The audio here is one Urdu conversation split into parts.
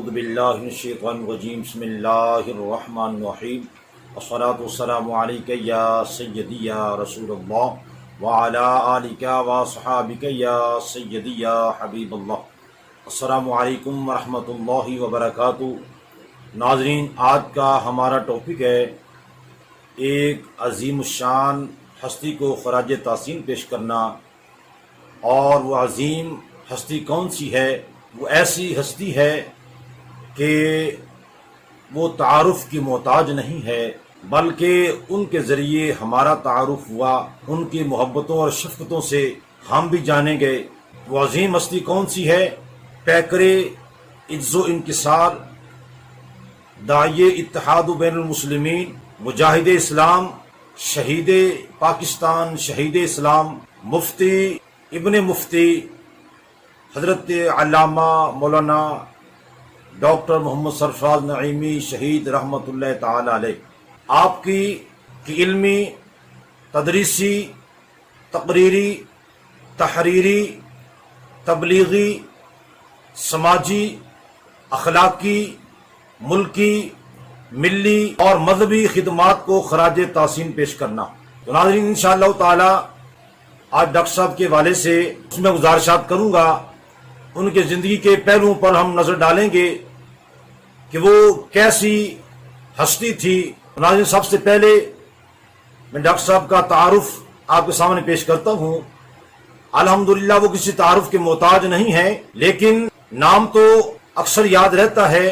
اعوذ باللہ من الشیطان الرجیم بسم اللہ الرحمن الرحیم والصلاة والسلام علیک یا سیدی یا رسول اللہ وعلی آلک وصحابک یا سیدی یا حبیب اللہ۔ السلام علیکم ورحمۃ اللہ وبرکاتہ۔ ناظرین، آج کا ہمارا ٹاپک ہے ایک عظیم الشان ہستی کو خراج تحسین پیش کرنا، اور وہ عظیم ہستی کون سی ہے؟ وہ ایسی ہستی ہے کہ وہ تعارف کی محتاج نہیں ہے، بلکہ ان کے ذریعے ہمارا تعارف ہوا، ان کی محبتوں اور شفقتوں سے ہم بھی جانے گئے۔ وہ عظیم ہستی کون سی ہے؟ پیکر عز و انکسار، داعی اتحاد بین المسلمین، مجاہد اسلام، شہید پاکستان، شہید اسلام، مفتی ابن مفتی حضرت علامہ مولانا ڈاکٹر محمد سرفراز نعیمی شہید رحمۃ اللہ تعالی علیہ۔ آپ کی علمی، تدریسی، تقریری، تحریری، تبلیغی، سماجی، اخلاقی، ملکی، ملی اور مذہبی خدمات کو خراج تحسین پیش کرنا۔ تو ناظرین، انشاءاللہ تعالی آج ڈاکٹر صاحب کے حوالے سے اس میں گزارشات کروں گا، ان کے زندگی کے پہلوؤں پر ہم نظر ڈالیں گے کہ وہ کیسی ہستی تھی۔ ناظرین، سب سے پہلے میں ڈاکٹر صاحب کا تعارف آپ کے سامنے پیش کرتا ہوں۔ الحمدللہ وہ کسی تعارف کے محتاج نہیں ہیں، لیکن نام تو اکثر یاد رہتا ہے،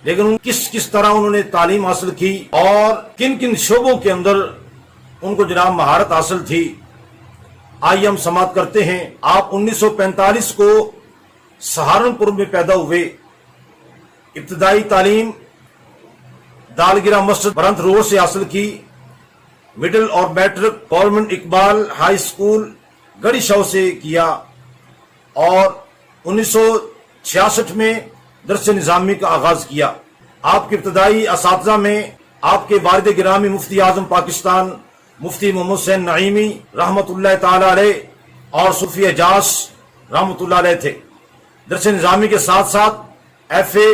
لیکن کس طرح انہوں نے تعلیم حاصل کی اور کن کن شعبوں کے اندر ان کو جناب مہارت حاصل تھی، آئیے ہم سماعت کرتے ہیں۔ آپ 1945 کو سہارنپور میں پیدا ہوئے۔ ابتدائی تعلیم دالگرہ مسجد برنت روڈ سے حاصل کی۔ مڈل اور matric government Iqbal high school Garhi Shahu سے کیا، اور 1966 میں درس نظامی کا آغاز کیا۔ آپ کے ابتدائی اساتذہ میں آپ کے والد گرامی مفتی اعظم پاکستان مفتی محمد حسین نعیمی رحمۃ اللہ تعالی علیہ اور صوفی اجاز رحمۃ اللہ علیہ تھے۔ درس نظامی کے ساتھ ساتھ ایف اے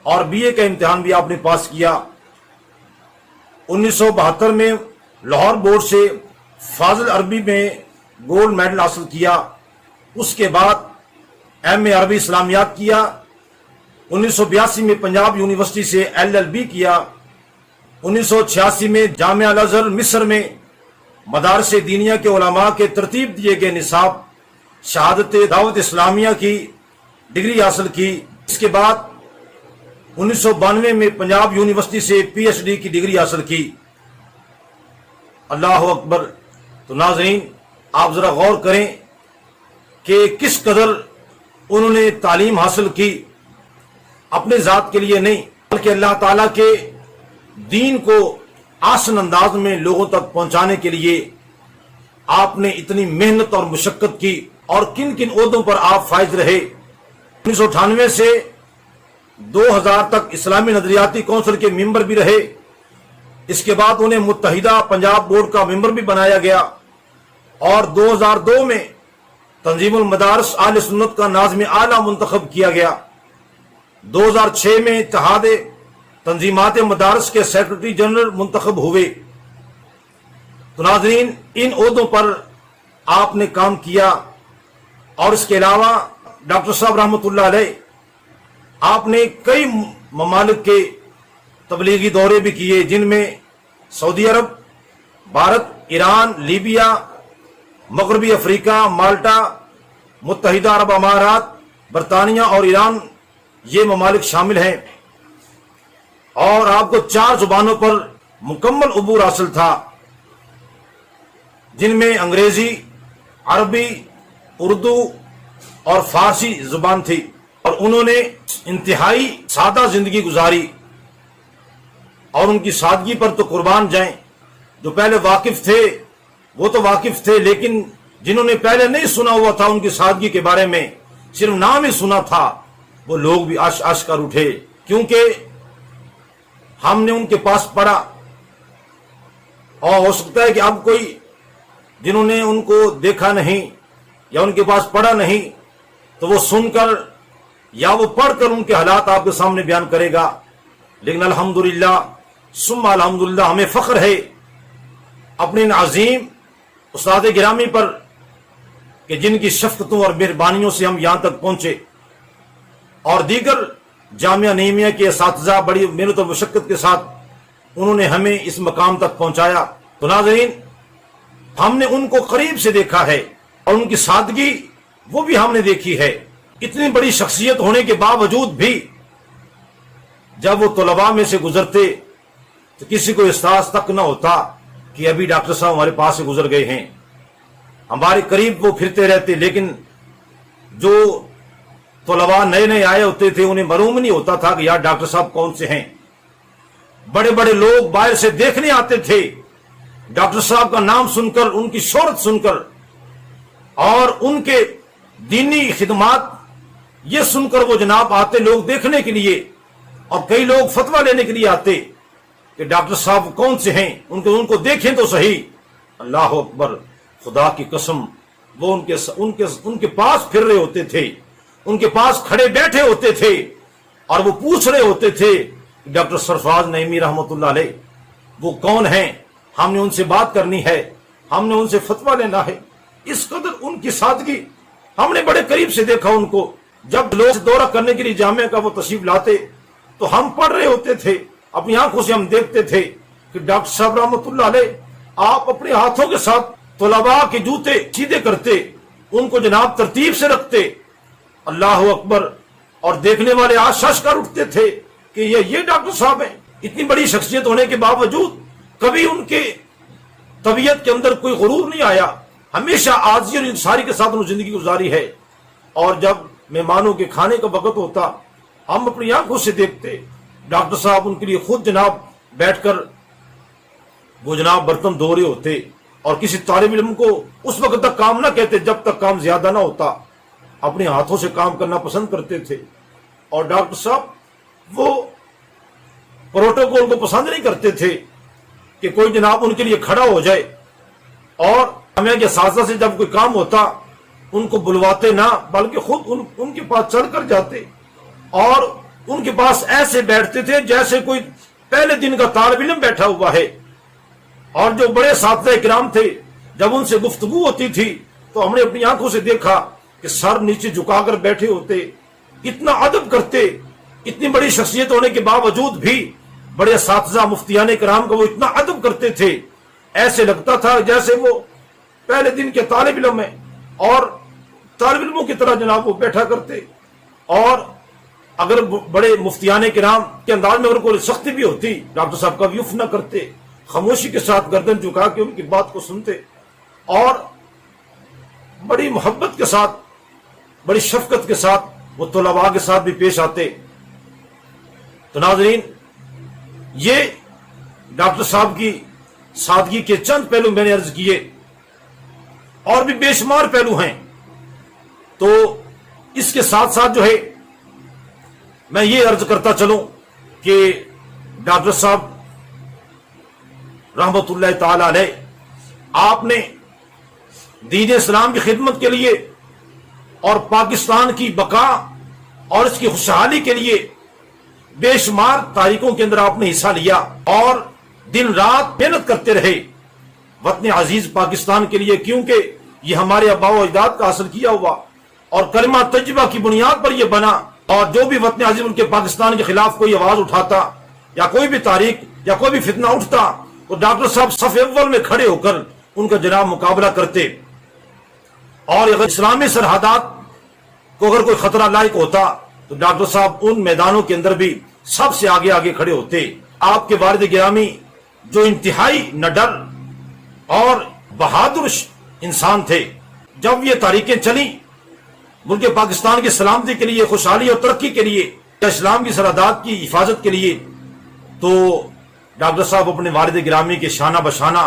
اور بی اے کا امتحان بھی آپ نے پاس کیا۔ 1972 میں لاہور بورڈ سے فاضل عربی میں گولڈ میڈل حاصل کیا۔ اس کے بعد ایم اے عربی اسلامیات کیا۔ 1982 میں پنجاب یونیورسٹی سے ایل ایل بی کیا۔ 1986 میں جامعہ الازہر مصر میں مدارس دینیہ کے علماء کے ترتیب دیے گئے نصاب شہادت دعوت اسلامیہ کی ڈگری حاصل کی۔ اس کے بعد 1992 میں پنجاب یونیورسٹی سے پی ایچ ڈی کی ڈگری حاصل کی۔ اللہ اکبر۔ تو ناظرین، آپ ذرا غور کریں کہ کس قدر انہوں نے تعلیم حاصل کی، اپنے ذات کے لیے نہیں بلکہ اللہ تعالیٰ کے دین کو آسان انداز میں لوگوں تک پہنچانے کے لیے آپ نے اتنی محنت اور مشقت کی، اور کن کن عہدوں پر آپ فائز رہے۔ 1998 سے 2000 تک اسلامی نظریاتی کونسل کے ممبر بھی رہے۔ اس کے بعد انہیں متحدہ پنجاب بورڈ کا ممبر بھی بنایا گیا، اور 2002 میں تنظیم المدارس اہل سنت کا ناظم اعلیٰ منتخب کیا گیا۔ 2006 میں اتحاد تنظیمات مدارس کے سیکرٹری جنرل منتخب ہوئے۔ تو ناظرین، ان عہدوں پر آپ نے کام کیا، اور اس کے علاوہ ڈاکٹر صاحب رحمۃ اللہ علیہ آپ نے کئی ممالک کے تبلیغی دورے بھی کیے، جن میں سعودی عرب، بھارت، ایران، لیبیا، مغربی افریقہ، مالٹا، متحدہ عرب امارات، برطانیہ اور ایران، یہ ممالک شامل ہیں۔ اور آپ کو 4 زبانوں پر مکمل عبور حاصل تھا، جن میں انگریزی، عربی، اردو اور فارسی زبان تھی، اور انہوں نے انتہائی سادہ زندگی گزاری، اور ان کی سادگی پر تو قربان جائیں۔ جو پہلے واقف تھے وہ تو واقف تھے، لیکن جنہوں نے پہلے نہیں سنا ہوا تھا ان کی سادگی کے بارے میں، صرف نام ہی سنا تھا، وہ لوگ بھی عش کر اٹھے، کیونکہ ہم نے ان کے پاس پڑھا۔ اور ہو سکتا ہے کہ اب کوئی جنہوں نے ان کو دیکھا نہیں یا ان کے پاس پڑھا نہیں، تو وہ سن کر یا وہ پڑھ کر ان کے حالات آپ کے سامنے بیان کرے گا. لیکن الحمدللہ ثم الحمدللہ ہمیں فخر ہے اپنے ان عظیم استاد گرامی پر کہ جن کی شفقتوں اور مہربانیوں سے ہم یہاں تک پہنچے، اور دیگر جامعہ نعیمیہ کے اساتذہ بڑی محنت و مشقت کے ساتھ انہوں نے ہمیں اس مقام تک پہنچایا. تو ناظرین، ہم نے ان کو قریب سے دیکھا ہے اور ان کی سادگی وہ بھی ہم نے دیکھی ہے. اتنی بڑی شخصیت ہونے کے باوجود بھی جب وہ طلباء میں سے گزرتے تو کسی کو احساس تک نہ ہوتا کہ ابھی ڈاکٹر صاحب ہمارے پاس سے گزر گئے ہیں. ہمارے قریب وہ پھرتے رہتے، لیکن جو طلباء نئے نئے آئے ہوتے تھے انہیں معلوم نہیں ہوتا تھا کہ یار ڈاکٹر صاحب کون سے ہیں. بڑے بڑے لوگ باہر سے دیکھنے آتے تھے، ڈاکٹر صاحب کا نام سن کر، ان کی شہرت سن کر اور ان کے دینی خدمات یہ سن کر وہ جناب آتے لوگ دیکھنے کے لیے، اور کئی لوگ فتویٰ لینے کے لیے آتے کہ ڈاکٹر صاحب کون سے ہیں، ان کو دیکھیں تو صحیح. اللہ اکبر، خدا کی قسم، وہ ان کے پاس پھر رہے ہوتے تھے، ان کے پاس کھڑے بیٹھے ہوتے تھے اور وہ پوچھ رہے ہوتے تھے ڈاکٹر سرفراز نعیمی رحمۃ اللہ علیہ وہ کون ہیں، ہم نے ان سے بات کرنی ہے، ہم نے ان سے فتویٰ لینا ہے. اس قدر ان کی سادگی ہم نے بڑے قریب سے دیکھا ان کو. جب لوگ دورہ کرنے کے لیے جامعہ کا وہ تشریف لاتے تو ہم پڑھ رہے ہوتے تھے، اپنی آنکھوں سے ہم دیکھتے تھے کہ ڈاکٹر صاحب رحمۃ اللہ علیہ آپ اپنے ہاتھوں کے ساتھ طلباء کے جوتے سیدھے کرتے، ان کو جناب ترتیب سے رکھتے. اللہ اکبر، اور دیکھنے والے آشش کر اٹھتے تھے کہ یہ ڈاکٹر صاحب ہیں. اتنی بڑی شخصیت ہونے کے باوجود کبھی ان کے طبیعت کے اندر کوئی غرور نہیں آیا، ہمیشہ عاجزی اور انکساری کے ساتھ انہوں نے زندگی گزاری ہے. اور جب مہمانوں کے کھانے کا وقت ہوتا ہم اپنی آنکھوں سے دیکھتے ڈاکٹر صاحب ان کے لیے خود جناب بیٹھ کر وہ جناب برتن دھو رہے ہوتے، اور کسی طالب علم کو اس وقت تک کام نہ کہتے جب تک کام زیادہ نہ ہوتا، اپنے ہاتھوں سے کام کرنا پسند کرتے تھے. اور ڈاکٹر صاحب وہ پروٹوکول کو پسند نہیں کرتے تھے کہ کوئی جناب ان کے لیے کھڑا ہو جائے، اور ہمیں کے اساتذہ سے جب کوئی کام ہوتا ان کو بلواتے نہ، بلکہ خود ان کے پاس چل کر جاتے اور ان کے پاس ایسے بیٹھتے تھے جیسے کوئی پہلے دن کا طالب علم بیٹھا ہوا ہے. اور جو بڑے اساتذہ کرام تھے جب ان سے گفتگو ہوتی تھی تو ہم نے اپنی آنکھوں سے دیکھا کہ سر نیچے جھکا کر بیٹھے ہوتے، اتنا ادب کرتے. اتنی بڑی شخصیت ہونے کے باوجود بھی بڑے اساتذہ مفتیان کرام کا وہ اتنا ادب کرتے تھے، ایسے لگتا تھا جیسے وہ پہلے دن کے طالب علم ہیں، اور طالب علموں کی طرح جناب وہ بیٹھا کرتے. اور اگر بڑے مفتیان کرام کے انداز میں اگر کوئی سختی بھی ہوتی ڈاکٹر صاحب کا یف نہ کرتے، خاموشی کے ساتھ گردن جھکا کے ان کی بات کو سنتے اور بڑی محبت کے ساتھ، بڑی شفقت کے ساتھ وہ طلباء کے ساتھ بھی پیش آتے. تو ناظرین، یہ ڈاکٹر صاحب کی سادگی کے چند پہلو میں نے عرض کیے، اور بھی بے شمار پہلو ہیں. تو اس کے ساتھ ساتھ جو ہے میں یہ عرض کرتا چلوں کہ ڈاکٹر صاحب رحمت اللہ تعالی علیہ آپ نے دین اسلام کی خدمت کے لیے اور پاکستان کی بقا اور اس کی خوشحالی کے لیے بے شمار تاریخوں کے اندر آپ نے حصہ لیا اور دن رات محنت کرتے رہے وطن عزیز پاکستان کے لیے، کیونکہ یہ ہمارے آباء و اجداد کا حاصل کیا ہوا اور کلمہ طیبہ کی بنیاد پر یہ بنا. اور جو بھی وطن عزیز ان کے پاکستان کے خلاف کوئی آواز اٹھاتا یا کوئی بھی تاریخ یا کوئی بھی فتنہ اٹھتا تو ڈاکٹر صاحب صف اول میں کھڑے ہو کر ان کا جناب مقابلہ کرتے. اور اگر اسلامی سرحدات کو اگر کوئی خطرہ لاحق ہوتا تو ڈاکٹر صاحب ان میدانوں کے اندر بھی سب سے آگے آگے کھڑے ہوتے. آپ کے والد گرامی جو انتہائی نڈر اور بہادر انسان تھے، جب یہ تاریخیں چلی ملک پاکستان کی سلامتی کے لیے، خوشحالی اور ترقی کے لیے، اسلام کی سرحدات کی حفاظت کے لیے، تو ڈاکٹر صاحب اپنے والد گرامی کے شانہ بشانہ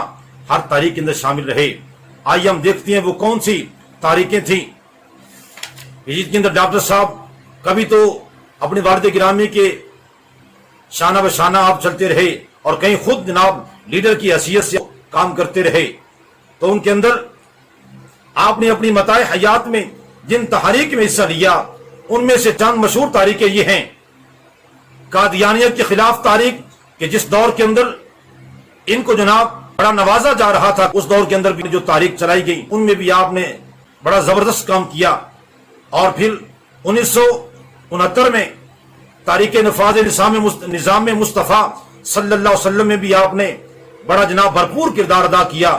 ہر تاریخ کے اندر شامل رہے. آئیے ہم دیکھتے ہیں وہ کون سی تاریخیں تھیں جس کے اندر ڈاکٹر صاحب کبھی تو اپنے والد گرامی کے شانہ بشانہ آپ چلتے رہے اور کہیں خود جناب لیڈر کی حیثیت سے کام کرتے رہے. تو ان کے اندر آپ نے اپنی متاع حیات میں جن تحریک میں حصہ لیا ان میں سے چند مشہور تاریخیں یہ ہیں: قادیانیت کے خلاف تاریخ، کہ جس دور کے اندر ان کو جناب بڑا نوازا جا رہا تھا، اس دور کے اندر بھی جو تاریخ چلائی گئی ان میں بھی آپ نے بڑا زبردست کام کیا. اور پھر 1969 میں تاریخ نفاذ نظام مصطفیٰ صلی اللہ علیہ وسلم میں بھی آپ نے بڑا جناب بھرپور کردار ادا کیا.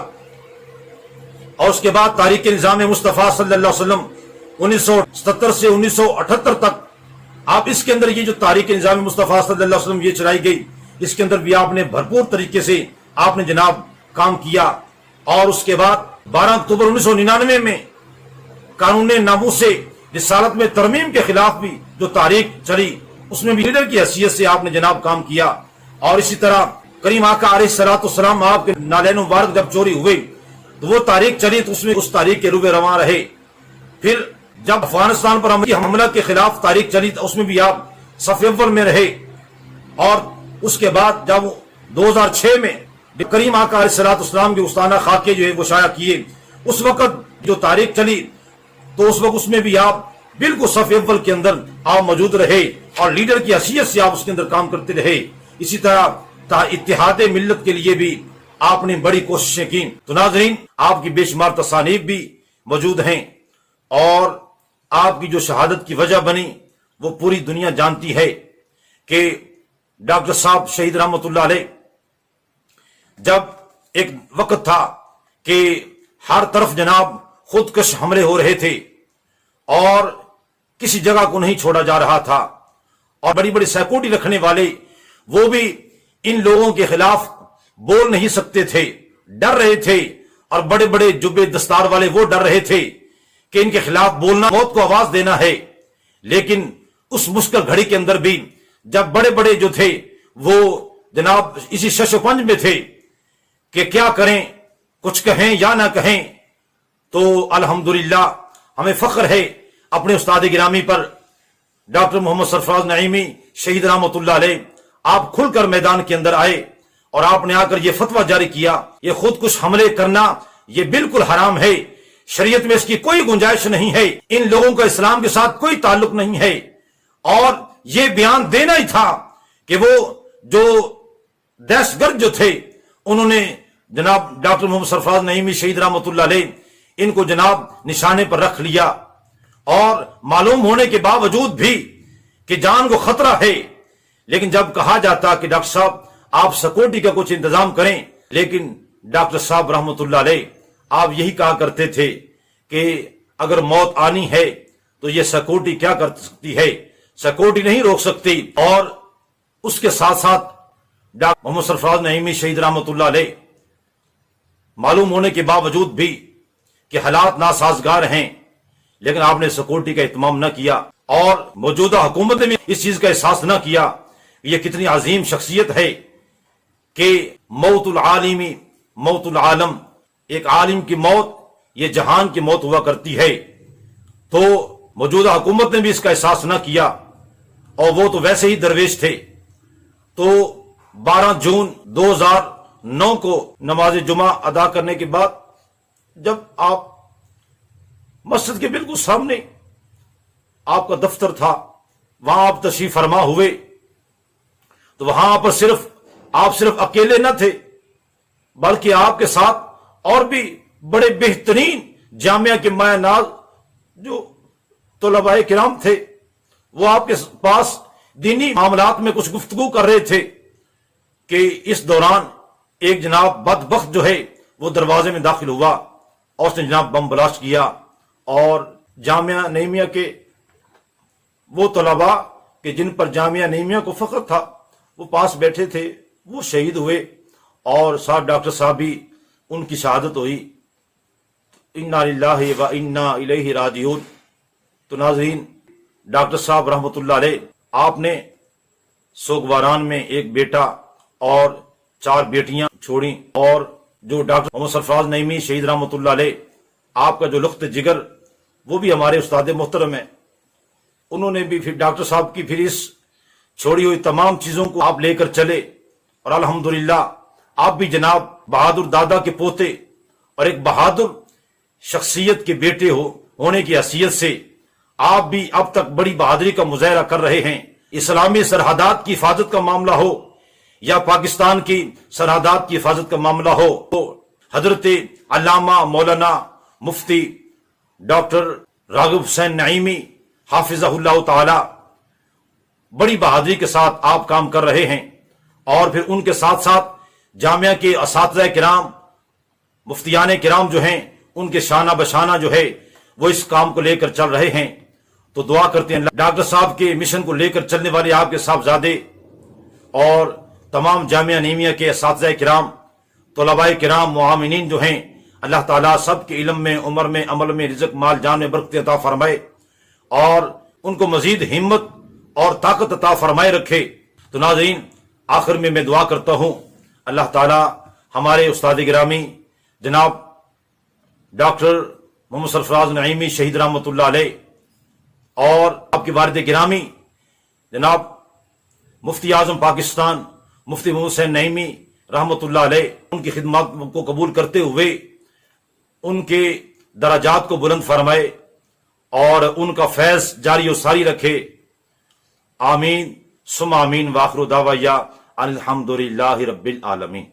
اور اس کے بعد تاریخ نظام مصطفیٰ صلی اللہ علیہ وسلم 1977 سے 1978 تک آپ اس کے اندر یہ جو تاریخ نظام مصطفیٰ صلی اللہ علیہ وسلم یہ چلائی گئی، اس کے اندر بھی آپ نے بھرپور طریقے سے آپ نے جناب کام کیا. اور اس کے بعد 12 اکتوبر 1999 میں قانون ناموس رسالت میں ترمیم کے خلاف بھی جو تاریخ چلی، اس میں بھی لیڈر کی حیثیت سے آپ نے جناب کام کیا. اور اسی طرح کریم آقا علیہ الصلوۃ والسلام آپ کے نالین مبارک جب چوری ہوئے تو وہ تاریخ چلی تو اس میں اس تاریخ کے روبے رواں رہے. پھر جب افغانستان پر امریکی حملہ کے خلاف تاریخ چلی تو اس میں بھی آپ صف اول میں رہے. اور اس کے بعد جب 2006 میں کریم آقا علیہ الصلوۃ والسلام کے استانہ خاکے جو ہے وہ شائع کیے، اس وقت جو تاریخ چلی تو اس وقت اس میں بھی آپ بالکل صف اول کے اندر آپ موجود رہے اور لیڈر کی حیثیت سے آپ اس کے اندر کام کرتے رہے. اسی طرح اتحاد ملت کے لیے بھی آپ نے بڑی کوششیں کی. تو ناظرین، آپ کی بے شمار تصانیف بھی موجود ہیں اور آپ کی جو شہادت کی وجہ بنی وہ پوری دنیا جانتی ہے کہ ڈاکٹر صاحب شہید رحمۃ اللہ علیہ، جب ایک وقت تھا کہ ہر طرف جناب خودکش حملے ہو رہے تھے اور کسی جگہ کو نہیں چھوڑا جا رہا تھا، اور بڑی بڑی سیکورٹی رکھنے والے وہ بھی ان لوگوں کے خلاف بول نہیں سکتے تھے، ڈر رہے تھے. اور بڑے بڑے جبے دستار والے وہ ڈر رہے تھے کہ ان کے خلاف بولنا موت کو آواز دینا ہے. لیکن اس مشکل گھڑی کے اندر بھی جب بڑے بڑے جو تھے وہ جناب اسی شش و پنج میں تھے کہ کیا کریں، کچھ کہیں یا نہ کہیں، تو الحمدللہ ہمیں فخر ہے اپنے استاد گرامی پر ڈاکٹر محمد سرفراز نعیمی شہید رحمۃ اللہ علیہ. آپ کھل کر میدان کے اندر آئے اور آپ نے آ کر یہ فتویٰ جاری کیا، یہ خودکش حملے کرنا یہ بالکل حرام ہے، شریعت میں اس کی کوئی گنجائش نہیں ہے، ان لوگوں کا اسلام کے ساتھ کوئی تعلق نہیں ہے. اور یہ بیان دینا ہی تھا کہ وہ جو دہشت گرد جو تھے انہوں نے جناب ڈاکٹر محمد سرفراز نعیمی شہید رحمۃ اللہ علیہ ان کو جناب نشانے پر رکھ لیا. اور معلوم ہونے کے باوجود بھی کہ جان کو خطرہ ہے، لیکن جب کہا جاتا کہ ڈاکٹر صاحب آپ سیکورٹی کا کچھ انتظام کریں، لیکن ڈاکٹر صاحب رحمۃ اللہ علیہ آپ یہی کہا کرتے تھے کہ اگر موت آنی ہے تو یہ سیکورٹی کیا کر سکتی ہے، سیکورٹی نہیں روک سکتی. اور اس کے ساتھ ساتھ ڈاکٹر محمد سرفراز نعیمی شہید رحمۃ اللہ علیہ معلوم ہونے کے باوجود بھی کہ حالات ناسازگار ہیں، لیکن آپ نے سیکورٹی کا اہتمام نہ کیا اور موجودہ حکومت نے اس چیز کا احساس نہ کیا یہ کتنی عظیم شخصیت ہے کہ موت العالمی موت العالم، ایک عالم کی موت یہ جہان کی موت ہوا کرتی ہے. تو موجودہ حکومت نے بھی اس کا احساس نہ کیا اور وہ تو ویسے ہی درویش تھے. تو 12 جون 2009 کو نماز جمعہ ادا کرنے کے بعد جب آپ مسجد کے بالکل سامنے آپ کا دفتر تھا، وہاں آپ تشریف فرما ہوئے، تو وہاں پر آپ صرف اکیلے نہ تھے بلکہ آپ کے ساتھ اور بھی بڑے بہترین جامعہ کے مایہ ناز جو طلباء کرام تھے، وہ آپ کے پاس دینی معاملات میں کچھ گفتگو کر رہے تھے کہ اس دوران ایک جناب بدبخت جو ہے وہ دروازے میں داخل ہوا اور اس نے جناب بم بلاسٹ کیا، اور جامعہ نعیمیہ کے وہ طلباء کہ جن پر جامعہ نعیمیہ کو فخر تھا وہ پاس بیٹھے تھے، وہ شہید ہوئے اور ساتھ ڈاکٹر صاحب بھی ان کی شہادت ہوئی. انا للہ و انا الیہ راجعون. تو ناظرین، ڈاکٹر صاحب رحمۃ اللہ علیہ آپ نے سوگواران میں ایک بیٹا اور 4 بیٹیاں چھوڑیں، اور جو ڈاکٹر محمد سرفراز نعیمی شہید رحمۃ اللہ علیہ آپ کا جو لخت جگر وہ بھی ہمارے استاد محترم ہیں، انہوں نے بھی پھر ڈاکٹر صاحب کی پھر اس چھوڑی ہوئی تمام چیزوں کو آپ لے کر چلے، اور الحمدللہ آپ بھی جناب بہادر دادا کے پوتے اور ایک بہادر شخصیت کے بیٹے ہونے کی حیثیت سے آپ بھی اب تک بڑی بہادری کا مظاہرہ کر رہے ہیں۔ اسلامی سرحدات کی حفاظت کا معاملہ ہو یا پاکستان کی سرحدات کی حفاظت کا معاملہ ہو، تو حضرت علامہ مولانا مفتی ڈاکٹر راغب حسین نعیمی حافظہ اللہ تعالی بڑی بہادری کے ساتھ آپ کام کر رہے ہیں، اور پھر ان کے ساتھ ساتھ جامعہ کے اساتذہ کرام، مفتیان کرام جو ہیں، ان کے شانہ بشانہ جو ہے وہ اس کام کو لے کر چل رہے ہیں۔ تو دعا کرتے ہیں ڈاکٹر صاحب کے مشن کو لے کر چلنے والے آپ کے صاحبزادے اور تمام جامعہ نعیمیہ کے اساتذہ کرام، طلباء کرام، معاونین جو ہیں، اللہ تعالیٰ سب کے علم میں، عمر میں، عمل میں، رزق، مال، جان میں برکت عطا فرمائے اور ان کو مزید ہمت اور طاقت عطا فرمائے رکھے۔ تو ناظرین، آخر میں دعا کرتا ہوں اللہ تعالیٰ ہمارے استاد گرامی جناب ڈاکٹر محمد سرفراز نعیمی شہید رحمۃ اللہ علیہ اور آپ کے والد گرامی جناب مفتی اعظم پاکستان مفتی محمد حسین نعیمی رحمۃ اللہ علیہ، ان کی خدمات کو قبول کرتے ہوئے ان کے درجات کو بلند فرمائے اور ان کا فیض جاری و ساری رکھے۔ آمین ثم آمین، وآخر دعوایا الحمدللہ رب العالمین۔